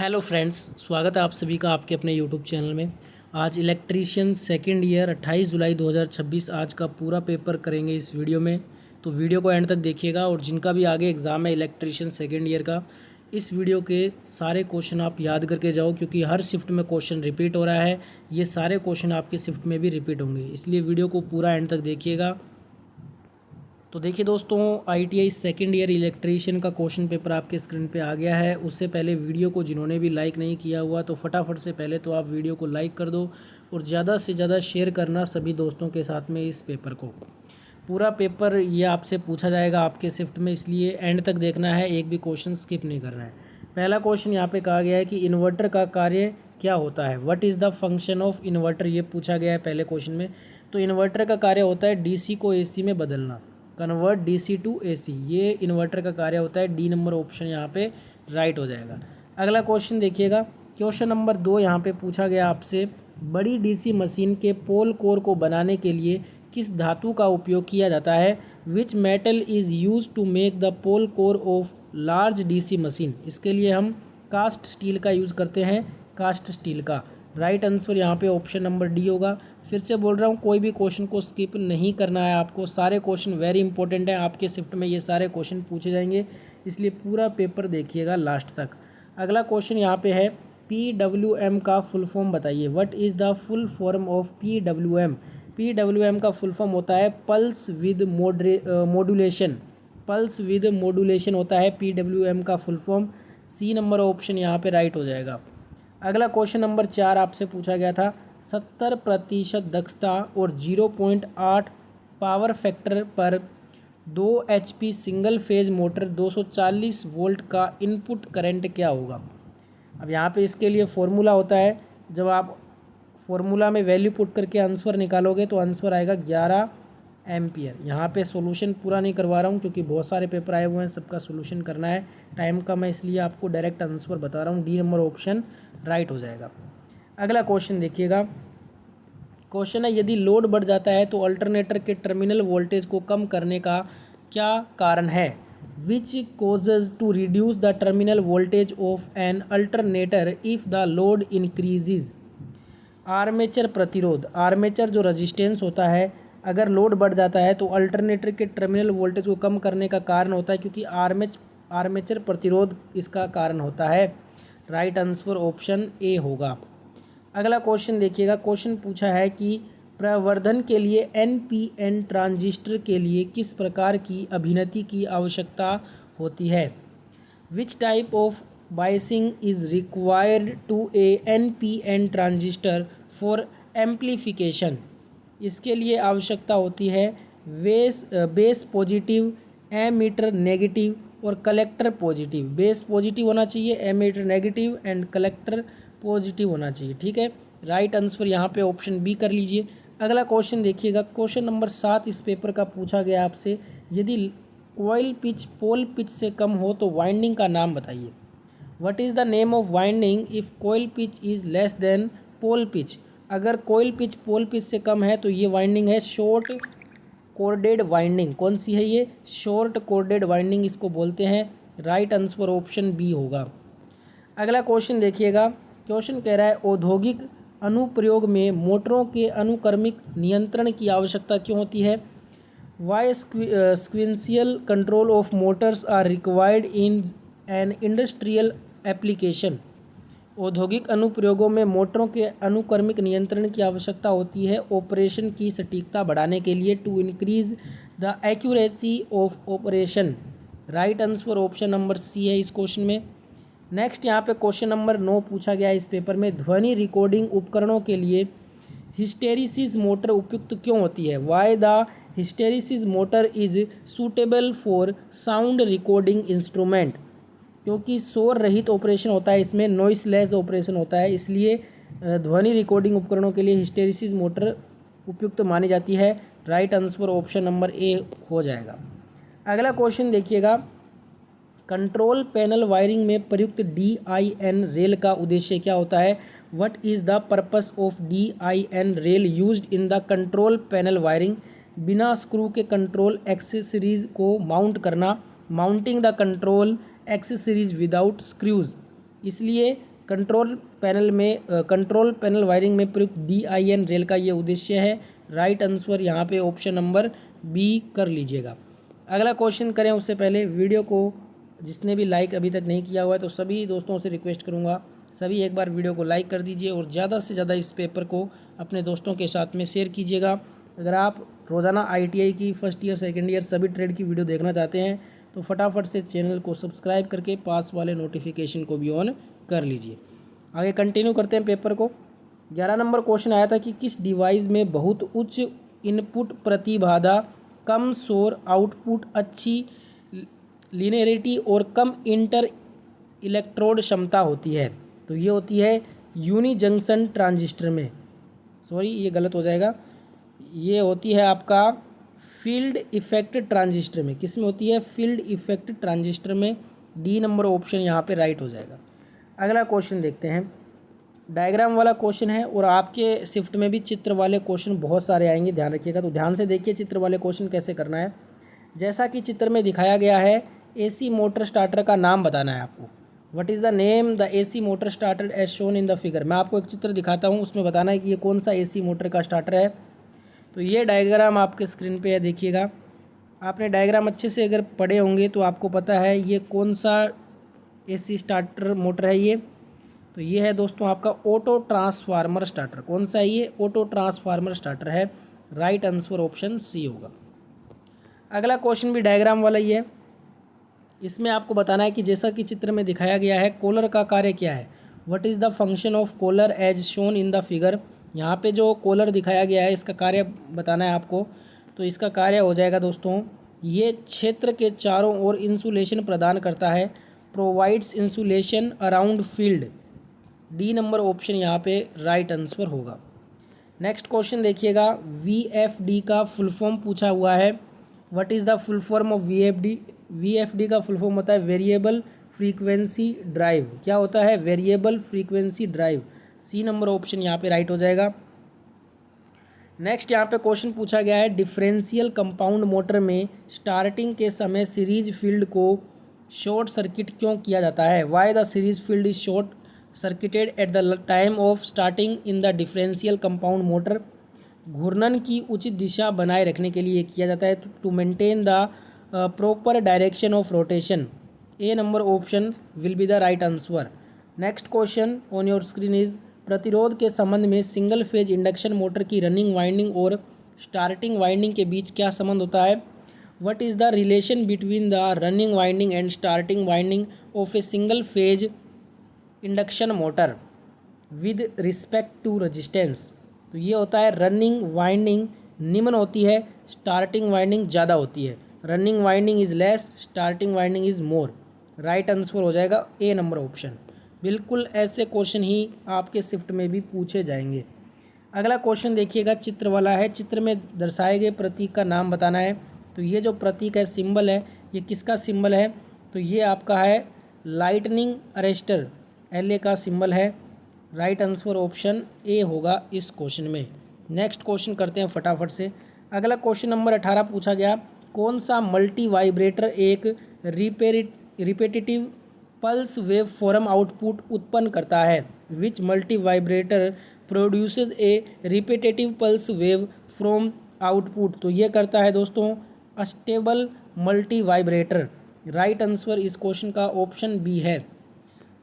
Hello friends, स्वागत है आप सभी का आपके अपने यूट्यूब चैनल में। आज इलेक्ट्रीशियन सेकंड ईयर 28 जुलाई 2026 आज का पूरा पेपर करेंगे इस वीडियो में। तो वीडियो को एंड तक देखिएगा और जिनका भी आगे एग्ज़ाम है इलेक्ट्रीशियन सेकंड ईयर का, इस वीडियो के सारे क्वेश्चन आप याद करके जाओ, क्योंकि हर शिफ्ट में क्वेश्चन रिपीट हो रहा है। ये सारे क्वेश्चन आपके शिफ्ट में भी रिपीट होंगे, इसलिए वीडियो को पूरा एंड तक देखिएगा। तो देखिए दोस्तों, ITI सेकेंड ईयर इलेक्ट्रीशियन का क्वेश्चन पेपर आपके स्क्रीन पे आ गया है। उससे पहले वीडियो को जिन्होंने भी लाइक नहीं किया हुआ तो फटाफट से पहले तो आप वीडियो को लाइक कर दो और ज़्यादा से ज़्यादा शेयर करना सभी दोस्तों के साथ में इस पेपर को। पूरा पेपर ये आपसे पूछा जाएगा आपके शिफ्ट में, इसलिए एंड तक देखना है, एक भी क्वेश्चन स्किप नहीं करना है। पहला क्वेश्चन यहाँ पे कहा गया है कि इन्वर्टर का कार्य क्या होता है। What is the function of inverter, ये पूछा गया है पहले क्वेश्चन में। तो इन्वर्टर का कार्य होता है DC को AC में बदलना, कन्वर्ट DC टू AC, ये इन्वर्टर का कार्य होता है। डी नंबर ऑप्शन यहाँ पे राइट हो जाएगा। अगला क्वेश्चन देखिएगा, क्वेश्चन नंबर 2 यहाँ पे पूछा गया आपसे, बड़ी DC मशीन के पोल कोर को बनाने के लिए किस धातु का उपयोग किया जाता है। Which metal is use to make the pole core of large DC machine. इसके लिए हम कास्ट स्टील का यूज़ करते हैं, कास्ट स्टील का। राइट आंसर यहाँ पे ऑप्शन नंबर डी होगा। फिर से बोल रहा हूँ, कोई भी क्वेश्चन को स्किप नहीं करना है आपको, सारे क्वेश्चन वेरी इंपॉर्टेंट हैं। आपके शिफ्ट में ये सारे क्वेश्चन पूछे जाएंगे, इसलिए पूरा पेपर देखिएगा लास्ट तक। अगला क्वेश्चन यहाँ पे है, PWM का फुल फॉर्म बताइए। What is the full form of PWM। PWM का फुल फॉर्म होता है pulse width modulation. Pulse width modulation होता है PWM का full form. C number option यहाँ पे राइट हो जाएगा। अगला क्वेश्चन नंबर 4 आपसे पूछा गया था, 70% दक्षता और 0.8 पावर फैक्टर पर 2 HP single phase motor 240 volt का इनपुट करंट क्या होगा। अब यहाँ पे इसके लिए फॉर्मूला होता है, जब आप फॉर्मूला में वैल्यू पुट करके आंसर निकालोगे तो आंसर आएगा 11 एम्पियर। यहाँ पे सॉल्यूशन पूरा नहीं करवा रहा हूँ क्योंकि बहुत सारे पेपर आए हुए हैं, सबका सॉल्यूशन करना है, टाइम कम है, इसलिए आपको डायरेक्ट आंसर बता रहा हूँ। डी नंबर ऑप्शन राइट हो जाएगा। अगला क्वेश्चन देखिएगा, क्वेश्चन है, यदि लोड बढ़ जाता है तो अल्टरनेटर के टर्मिनल वोल्टेज को कम करने का क्या कारण है। Which causes to reduce the terminal voltage of an alternator if the load increases. Armature प्रतिरोध, आर्मेचर जो रजिस्टेंस होता है, अगर लोड बढ़ जाता है तो अल्टरनेटर के टर्मिनल वोल्टेज को कम करने का कारण होता है, क्योंकि आर्मेचर प्रतिरोध इसका कारण होता है। राइट आंसर ऑप्शन ए होगा। अगला क्वेश्चन देखिएगा, क्वेश्चन पूछा है कि प्रवर्धन के लिए NPN ट्रांजिस्टर के लिए किस प्रकार की अभिनति की आवश्यकता होती है। Which type of biasing is required to a NPN transistor for amplification. इसके लिए आवश्यकता होती है बेस पॉजिटिव, एमीटर नेगेटिव और कलेक्टर पॉजिटिव। बेस पॉजिटिव होना चाहिए, emitter negative and collector positive होना चाहिए। ठीक है, राइट आंसर यहाँ पे ऑप्शन बी कर लीजिए। अगला क्वेश्चन देखिएगा, क्वेश्चन नंबर 7 इस पेपर का पूछा गया आपसे, यदि कॉइल पिच पोल पिच से कम हो तो वाइंडिंग का नाम बताइए। What is the name of winding if coil pitch is less than pole pitch. अगर कॉइल पिच पोल पिच से कम है तो ये वाइंडिंग है शॉर्ट कोर्डेड वाइंडिंग। कौन सी है ये, शॉर्ट कोर्डेड वाइंडिंग इसको बोलते हैं। राइट आंसर ऑप्शन बी होगा। अगला क्वेश्चन देखिएगा, क्वेश्चन कह रहा है, औद्योगिक अनुप्रयोग में मोटरों के अनुक्रमिक नियंत्रण की आवश्यकता क्यों होती है। Why sequential control of motors are required in an industrial application. औद्योगिक अनुप्रयोगों में मोटरों के अनुक्रमिक नियंत्रण की आवश्यकता होती है ऑपरेशन की सटीकता बढ़ाने के लिए, to increase the accuracy of operation. Right answer option number C है इस क्वेश्चन में। नेक्स्ट यहाँ पे क्वेश्चन नंबर 9 पूछा गया इस पेपर में, ध्वनि रिकॉर्डिंग उपकरणों के लिए हिस्टेरिसिस मोटर उपयुक्त क्यों होती है। Why the hysteresis motor is suitable for sound recording instrument. क्योंकि शोर रहित ऑपरेशन होता है, इसमें नॉइसलेस ऑपरेशन होता है, इसलिए ध्वनि रिकॉर्डिंग उपकरणों के लिए हिस्टेरिसिस मोटर उपयुक्त मानी जाती है। राइट आंसर ऑप्शन नंबर ए हो जाएगा। अगला क्वेश्चन देखिएगा, कंट्रोल पैनल वायरिंग में प्रयुक्त DIN रेल का उद्देश्य क्या होता है। What is the purpose of DIN rail used in the control panel wiring. बिना स्क्रू के कंट्रोल एक्सेसरीज को माउंट करना, mounting the control accessories without screws. इसलिए कंट्रोल पैनल वायरिंग में प्रयुक्त DIN रेल का ये उद्देश्य है। राइट आंसर यहाँ पे ऑप्शन नंबर बी कर लीजिएगा। अगला क्वेश्चन करें उससे पहले वीडियो को जिसने भी लाइक अभी तक नहीं किया हुआ है तो सभी दोस्तों से रिक्वेस्ट करूँगा, सभी एक बार वीडियो को लाइक कर दीजिए और ज़्यादा से ज़्यादा इस पेपर को अपने दोस्तों के साथ में शेयर कीजिएगा। अगर आप रोज़ाना ITI की फर्स्ट ईयर सेकेंड ईयर सभी ट्रेड की वीडियो देखना चाहते हैं तो फटाफट से चैनल को सब्सक्राइब करके पास वाले नोटिफिकेशन को भी ऑन कर लीजिए। आगे कंटिन्यू करते हैं पेपर को। 11 नंबर क्वेश्चन आया था कि किस डिवाइस में बहुत उच्च इनपुट प्रतिबाधा, कम शोर आउटपुट, अच्छी लीनियरिटी और कम इंटर इलेक्ट्रोड क्षमता होती है? तो ये होती है यूनी जंक्शन ट्रांजिस्टर में, सॉरी ये गलत हो जाएगा, ये होती है आपका फील्ड इफेक्ट ट्रांजिस्टर में। किस में होती है? फील्ड इफेक्ट ट्रांजिस्टर में। डी नंबर ऑप्शन यहाँ पे राइट हो जाएगा। अगला क्वेश्चन देखते हैं, डायग्राम वाला क्वेश्चन है और आपके शिफ्ट में भी चित्र वाले क्वेश्चन बहुत सारे आएंगे, ध्यान रखिएगा। तो ध्यान से देखिए चित्र वाले क्वेश्चन कैसे करना है। जैसा कि चित्र में दिखाया गया है, AC मोटर स्टार्टर का नाम बताना है आपको। What is the name the AC motor starter as shown in the figure. मैं आपको एक चित्र दिखाता हूँ, उसमें बताना है कि ये कौन सा AC मोटर का स्टार्टर है। तो ये डायग्राम आपके स्क्रीन पे है, देखिएगा। आपने डायग्राम अच्छे से अगर पढ़े होंगे तो आपको पता है ये कौन सा AC स्टार्टर मोटर है। ये तो ये है दोस्तों आपका ऑटो ट्रांसफार्मर स्टार्टर। कौन सा है ये? ऑटो ट्रांसफार्मर स्टार्टर है। राइट आंसर ऑप्शन सी होगा। अगला क्वेश्चन भी डायग्राम वाला ही है। इसमें आपको बताना है कि जैसा कि चित्र में दिखाया गया है, कॉलर का कार्य क्या है। What is the function of collar as shown in the figure. यहाँ पे जो कॉलर दिखाया गया है इसका कार्य बताना है आपको। तो इसका कार्य हो जाएगा दोस्तों, ये क्षेत्र के चारों ओर इंसुलेशन प्रदान करता है, provides insulation around field. D number option यहाँ पे राइट आंसर होगा। नेक्स्ट क्वेश्चन देखिएगा, VFD का फुल फॉर्म पूछा हुआ है। What is the full form of VFD। VFD का फुल फॉर्म होता है वेरिएबल फ्रीक्वेंसी ड्राइव। क्या होता है? Variable frequency drive. C number option यहाँ पे राइट हो जाएगा। नेक्स्ट यहाँ पे क्वेश्चन पूछा गया है, डिफरेंशियल कंपाउंड मोटर में स्टार्टिंग के समय सीरीज फील्ड को शॉर्ट सर्किट क्यों किया जाता है। Why the series field is short circuited at the time of starting in the differential compound motor. घूर्णन की उचित दिशा बनाए रखने के लिए किया जाता है, to maintain the proper direction of rotation. A number option will be the right answer. Next question on your screen is, प्रतिरोध के संबंध में सिंगल फेज इंडक्शन मोटर की रनिंग वाइंडिंग और स्टार्टिंग वाइंडिंग के बीच क्या संबंध होता है। What is the relation between the running winding and starting winding of a single phase induction motor with respect to resistance. तो ये होता है रनिंग वाइंडिंग निम्न होती है, स्टार्टिंग वाइंडिंग ज़्यादा होती है। Running winding is less, starting winding is more. Right answer हो जाएगा ए नंबर ऑप्शन। बिल्कुल ऐसे क्वेश्चन ही आपके शिफ्ट में भी पूछे जाएंगे। अगला क्वेश्चन देखिएगा, चित्र वाला है। चित्र में दर्शाए गए प्रतीक का नाम बताना है। तो ये जो प्रतीक है, सिंबल है, ये किसका सिंबल है। तो ये आपका है लाइटनिंग अरेस्टर, LA का सिंबल है। राइट आंसर ऑप्शन ए होगा इस क्वेश्चन में। नेक्स्ट क्वेश्चन करते हैं फटाफट से। अगला क्वेश्चन नंबर 18 पूछा गया, कौन सा मल्टी वाइब्रेटर एक repetitive pulse wave form output उत्पन्न करता है। Which multi vibrator produces a repetitive pulse wave from output. तो ये करता है दोस्तों stable multi vibrator. Right answer इस क्वेश्चन का ऑप्शन बी है।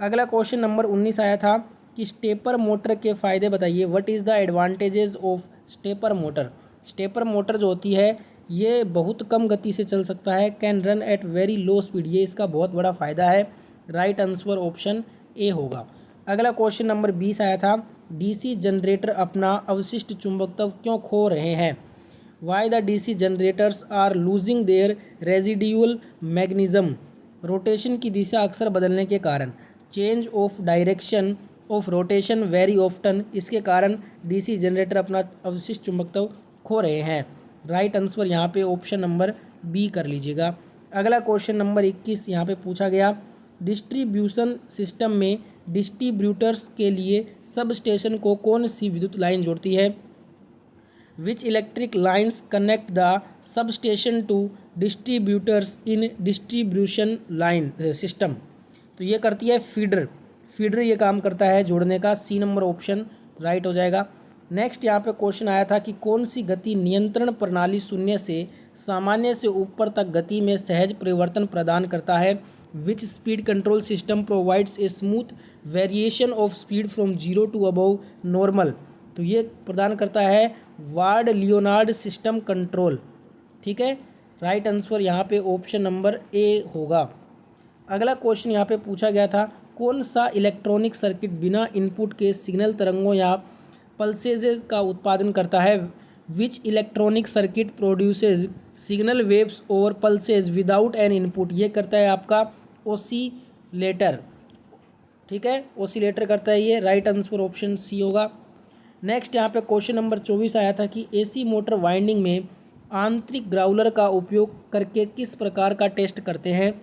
अगला क्वेश्चन नंबर 19 आया था कि स्टेपर मोटर के फ़ायदे बताइए। What is the advantages of stepper motor. Stepper motor जो होती है ये बहुत कम गति से चल सकता है, can run at very low speed, ये इसका बहुत बड़ा फ़ायदा है। राइट आंसर ऑप्शन ए होगा। अगला क्वेश्चन नंबर 20 आया था, DC जनरेटर अपना अवशिष्ट चुंबकत्व क्यों खो रहे हैं। Why the DC generators are losing their residual magnetism. रोटेशन की दिशा अक्सर बदलने के कारण, change of direction of rotation very often, इसके कारण DC जनरेटर अपना अवशिष्ट चुंबकत्व खो रहे हैं। राइट आंसर यहाँ पे ऑप्शन नंबर बी कर लीजिएगा। अगला क्वेश्चन नंबर 21 यहाँ पे पूछा गया, डिस्ट्रीब्यूशन सिस्टम में डिस्ट्रीब्यूटर्स के लिए सब स्टेशन को कौन सी विद्युत लाइन जोड़ती है। Which electric lines connect the sub station to distributors in distribution line system. तो ये करती है फीडर। फीडर ये काम करता है जोड़ने का, सी नंबर ऑप्शन राइट हो जाएगा। नेक्स्ट यहाँ पे क्वेश्चन आया था कि कौन सी गति नियंत्रण प्रणाली शून्य से सामान्य से ऊपर तक गति में सहज परिवर्तन प्रदान करता है। Which speed control system provides a smooth variation of speed from zero to above normal. तो ये प्रदान करता है वार्ड लियोनार्ड सिस्टम कंट्रोल। ठीक है, राइट आंसर यहाँ पे ऑप्शन नंबर ए होगा। अगला क्वेश्चन यहाँ पे पूछा गया था, कौन सा इलेक्ट्रॉनिक सर्किट बिना इनपुट के सिग्नल तरंगों या पल्सेज का उत्पादन करता है। विच electronic circuit produces signal waves और पल्सेज विदाउट एन इनपुट। ये करता है आपका ओसीलेटर। ठीक है, ओसीलेटर करता है ये, राइट आंसर ऑप्शन सी होगा। नेक्स्ट यहाँ पे क्वेश्चन नंबर 24 आया था कि एसी मोटर वाइंडिंग में आंतरिक ग्राउलर का उपयोग करके किस प्रकार का टेस्ट करते हैं।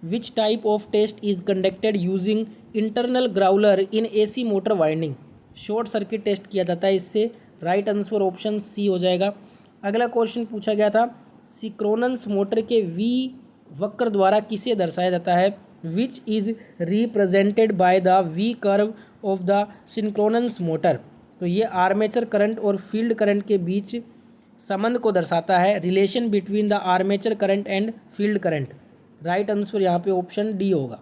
Which type of test is conducted using internal growler in AC motor winding. Short circuit test किया जाता है इससे, राइट आंसर ऑप्शन सी हो जाएगा। अगला क्वेश्चन पूछा गया था, सिंक्रोनस मोटर के वी वक्र द्वारा किसे दर्शाया जाता है। Which is represented by the V curve of the synchronous motor. तो ये आर्मेचर करंट और फील्ड करंट के बीच संबंध को दर्शाता है, relation between the armature current and field current. Right answer यहाँ पे ऑप्शन डी होगा।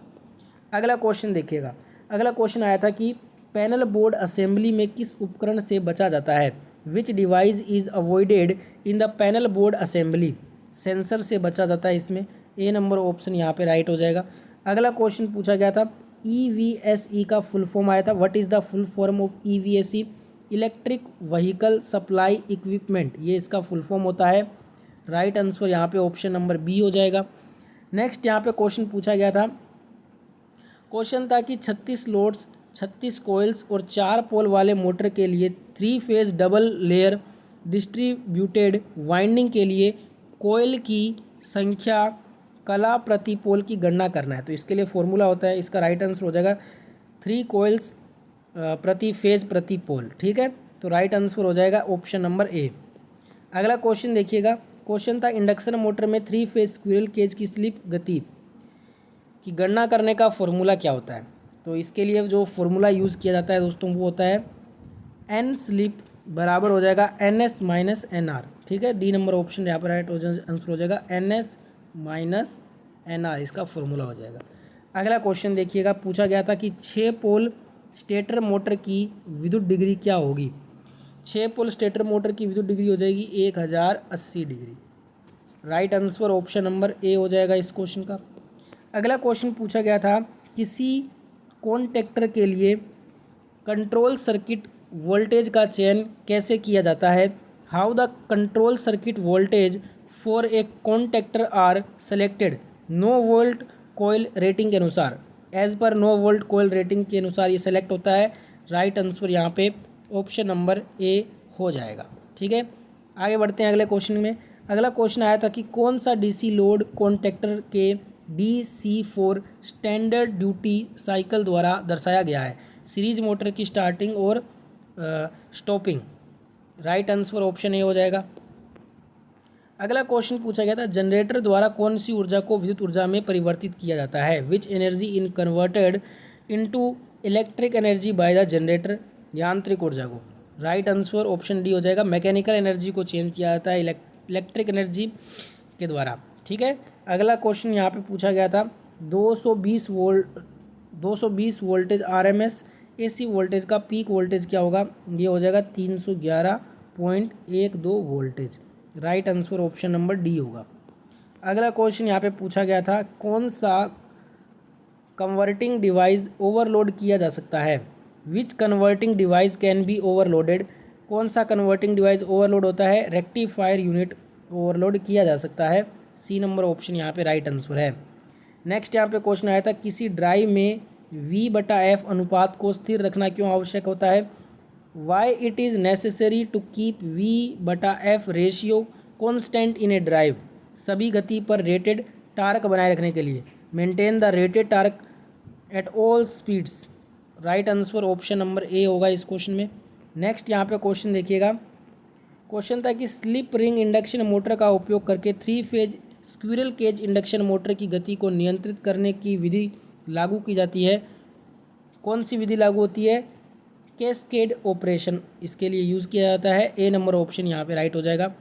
अगला क्वेश्चन देखिएगा, अगला क्वेश्चन आया था कि पैनल बोर्ड असेंबली में किस उपकरण से बचा जाता है। विच device is avoided in the panel board assembly. Sensor से बचा जाता है इसमें, ए नंबर ऑप्शन यहाँ पे राइट हो जाएगा। अगला क्वेश्चन पूछा गया था, EVSE का फुल फॉर्म आया था, what is the full form of EVSE। Electric vehicle supply equipment, ये इसका फुल फॉर्म होता है, राइट आंसर यहाँ पे ऑप्शन नंबर बी हो जाएगा। नेक्स्ट यहाँ पे क्वेश्चन पूछा गया था, क्वेश्चन था कि 36 लोड्स 36 कोयल्स और 4 पोल वाले मोटर के लिए 3 phase double layer distributed winding के लिए कोयल की संख्या कला प्रति पोल की गणना करना है। तो इसके लिए फॉर्मूला होता है, इसका राइट आंसर हो जाएगा 3 कोयल्स प्रति फेज प्रति पोल। ठीक है, तो राइट आंसर हो जाएगा ऑप्शन नंबर ए। अगला क्वेश्चन देखिएगा, क्वेश्चन था इंडक्शन मोटर में 3 फेज स्क्विरल केज की स्लिप गति की गणना करने का फॉर्मूला क्या होता है। तो इसके लिए जो फॉर्मूला यूज़ किया जाता है दोस्तों वो होता है एन स्लिप बराबर हो जाएगा NS माइनस NR। ठीक है, डी नंबर ऑप्शन यहाँ पर राइट आंसर हो जाएगा NS माइनस NR, इसका फॉर्मूला हो जाएगा। अगला क्वेश्चन देखिएगा, पूछा गया था कि 6 पोल स्टेटर मोटर की विद्युत डिग्री क्या होगी। 6 पोल स्टेटर मोटर की विद्युत डिग्री हो जाएगी 1080 degree. Right answer option number ए हो जाएगा इस क्वेश्चन का। अगला क्वेश्चन पूछा गया था, किसी कॉन्टैक्टर के लिए कंट्रोल सर्किट वोल्टेज का चयन कैसे किया जाता है। How the control circuit voltage for a contactor are selected. No volt coil rating के अनुसार, as per no volt coil rating के अनुसार ये सेलेक्ट होता है। राइट आंसर यहाँ पे ऑप्शन नंबर ए हो जाएगा। ठीक है, आगे बढ़ते हैं अगले क्वेश्चन में। अगला क्वेश्चन आया था कि कौन सा डीसी लोड कॉन्टैक्टर के DC4 स्टैंडर्ड ड्यूटी साइकिल द्वारा दर्शाया गया है। सीरीज मोटर की स्टार्टिंग और stopping. Right answer option A हो जाएगा। अगला क्वेश्चन पूछा गया था, जनरेटर द्वारा कौन सी ऊर्जा को विद्युत ऊर्जा में परिवर्तित किया जाता है। Which energy in converted into electric energy by the generator. यांत्रिक ऊर्जा को, राइट आंसर ऑप्शन डी हो जाएगा। मैकेनिकल एनर्जी को चेंज किया जाता है इलेक्ट्रिक एनर्जी के द्वारा। ठीक है, अगला क्वेश्चन यहाँ पे पूछा गया था, 220 वोल्टेज RMS AC वोल्टेज का पीक वोल्टेज क्या होगा। ये हो जाएगा 311.12 voltage. Right answer option number D होगा। अगला क्वेश्चन यहाँ पे पूछा गया था, कौन सा कन्वर्टिंग डिवाइस ओवरलोड किया जा सकता है। Which converting device can be overloaded. कौन सा कन्वर्टिंग डिवाइस ओवरलोड होता है। रेक्टिफायर यूनिट ओवरलोड किया जा सकता है। सी नंबर ऑप्शन यहाँ पे राइट आंसर है। नेक्स्ट यहाँ पे क्वेश्चन आया था, किसी ड्राइव में V/F अनुपात को स्थिर रखना क्यों आवश्यक होता है। Why it is necessary to keep V/F ratio constant in a drive. सभी गति पर रेटेड टार्क बनाए रखने के लिए। Maintain the rated torque at all speeds. Right answer option number A होगा इस क्वेश्चन में। नेक्स्ट यहाँ पे क्वेश्चन देखिएगा, क्वेश्चन था कि स्लिप रिंग इंडक्शन मोटर का उपयोग करके 3 phase squirrel cage induction motor की गति को नियंत्रित करने की विधि लागू की जाती है। कौन सी विधि लागू होती है? कैस्केड ऑपरेशन इसके लिए यूज़ किया जाता है। ए नंबर ऑप्शन यहाँ पे राइट हो जाएगा।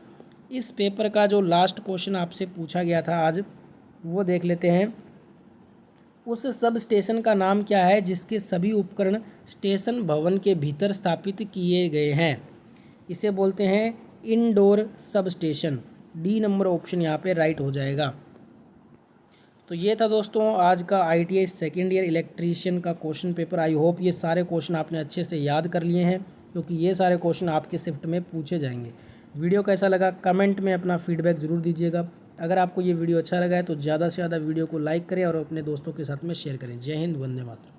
इस पेपर का जो लास्ट क्वेश्चन आपसे पूछा गया था आज, वो देख लेते हैं। उस सब स्टेशन का नाम क्या है जिसके सभी उपकरण स्टेशन भवन के भीतर स्थापित किए गए हैं? इसे बोलते हैं indoor sub station. D number option यहाँ पे राइट हो जाएगा। तो ये था दोस्तों आज का ITI सेकेंड ईयर इलेक्ट्रीशियन का क्वेश्चन पेपर। आई होप ये सारे क्वेश्चन आपने अच्छे से याद कर लिए हैं, क्योंकि ये सारे क्वेश्चन आपके शिफ्ट में पूछे जाएंगे। वीडियो कैसा लगा कमेंट में अपना फीडबैक ज़रूर दीजिएगा। अगर आपको ये वीडियो अच्छा लगा है तो ज़्यादा से ज़्यादा वीडियो को लाइक करें और अपने दोस्तों के साथ में शेयर करें। जय हिंद, वंदे मातरम।